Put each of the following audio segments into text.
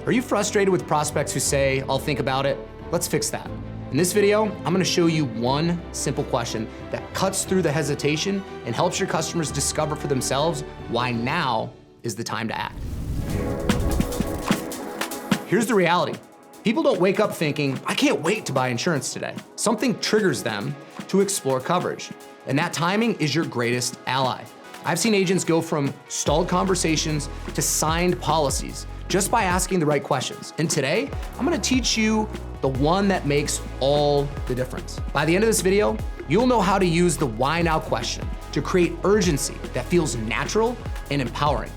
Are you frustrated with prospects who say, "I'll think about it"? Let's fix that. In this video, I'm gonna show you one simple question that cuts through the hesitation and helps your customers discover for themselves why now is the time to act. Here's the reality. People don't wake up thinking, "I can't wait to buy insurance today." Something triggers them to explore coverage, and that timing is your greatest ally. I've seen agents go from stalled conversations to signed policies just by asking the right questions. And today, I'm gonna teach you the one that makes all the difference. By the end of this video, you'll know how to use the why now question to create urgency that feels natural and empowering.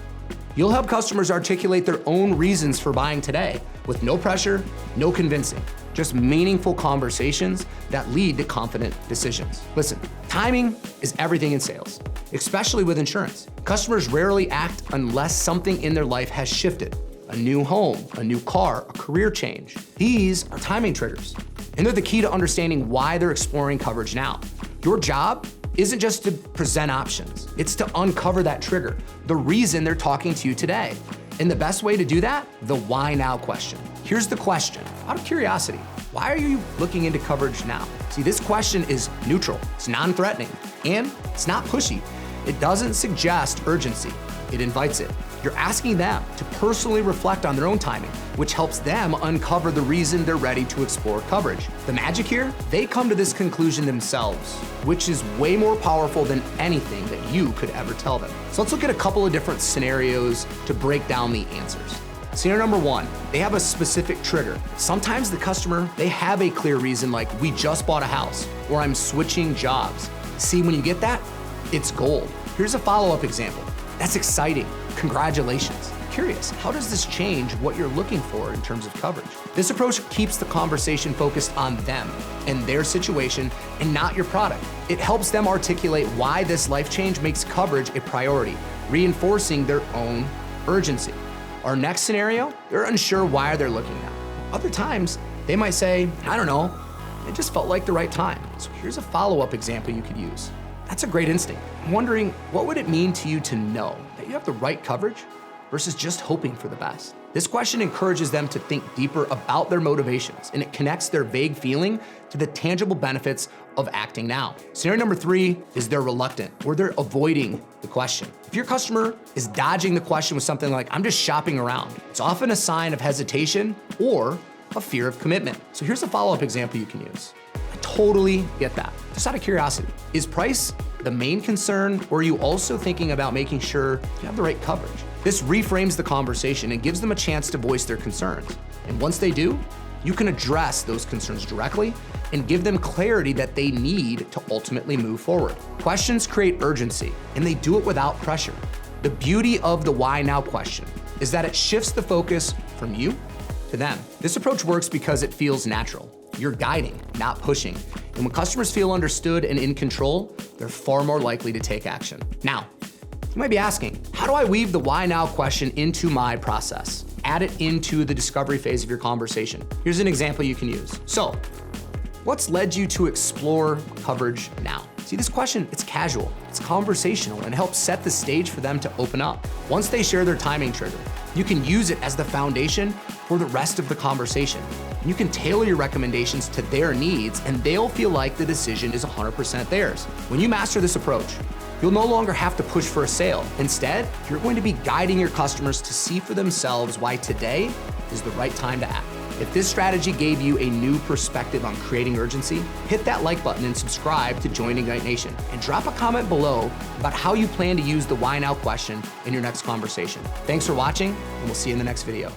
You'll help customers articulate their own reasons for buying today with no pressure, no convincing, just meaningful conversations that lead to confident decisions. Listen, timing is everything in sales, especially with insurance. Customers rarely act unless something in their life has shifted. A new home, a new car, a career change. These are timing triggers, and they're the key to understanding why they're exploring coverage now. Your job isn't just to present options, it's to uncover that trigger, the reason they're talking to you today. And the best way to do that, the why now question. Here's the question, out of curiosity, why are you looking into coverage now? See, this question is neutral, it's non-threatening, and it's not pushy. It doesn't suggest urgency, it invites it. You're asking them to personally reflect on their own timing, which helps them uncover the reason they're ready to explore coverage. The magic here, they come to this conclusion themselves, which is way more powerful than anything that you could ever tell them. So let's look at a couple of different scenarios to break down the answers. Scenario number one, they have a specific trigger. Sometimes the customer, they have a clear reason like, "We just bought a house," or "I'm switching jobs." See, when you get that, it's gold. Here's a follow-up example. That's exciting. Congratulations. Curious, how does this change what you're looking for in terms of coverage? This approach keeps the conversation focused on them and their situation and not your product. It helps them articulate why this life change makes coverage a priority, reinforcing their own urgency. Our next scenario, they're unsure why they're looking now. Other times, they might say, "I don't know, it just felt like the right time." So here's a follow-up example you could use. That's a great instinct. I'm wondering, what would it mean to you to know that you have the right coverage versus just hoping for the best? This question encourages them to think deeper about their motivations, and it connects their vague feeling to the tangible benefits of acting now. Scenario number three is they're reluctant, or they're avoiding the question. If your customer is dodging the question with something like, "I'm just shopping around," it's often a sign of hesitation or a fear of commitment. So here's a follow-up example you can use. I totally get that. Just out of curiosity, is price the main concern, or are you also thinking about making sure you have the right coverage? This reframes the conversation and gives them a chance to voice their concerns. And once they do, you can address those concerns directly and give them clarity that they need to ultimately move forward. Questions create urgency, and they do it without pressure. The beauty of the why now question is that it shifts the focus from you to them. This approach works because it feels natural. You're guiding, not pushing. And when customers feel understood and in control, they're far more likely to take action. Now, you might be asking, how do I weave the why now question into my process? Add it into the discovery phase of your conversation. Here's an example you can use. So, what's led you to explore coverage now? See, this question, it's casual, it's conversational, and helps set the stage for them to open up. Once they share their timing trigger, you can use it as the foundation for the rest of the conversation. You can tailor your recommendations to their needs, and they'll feel like the decision is 100% theirs. When you master this approach, you'll no longer have to push for a sale. Instead, you're going to be guiding your customers to see for themselves why today is the right time to act. If this strategy gave you a new perspective on creating urgency, hit that like button and subscribe to Join Ignite Nation, and drop a comment below about how you plan to use the why now question in your next conversation. Thanks for watching, and we'll see you in the next video.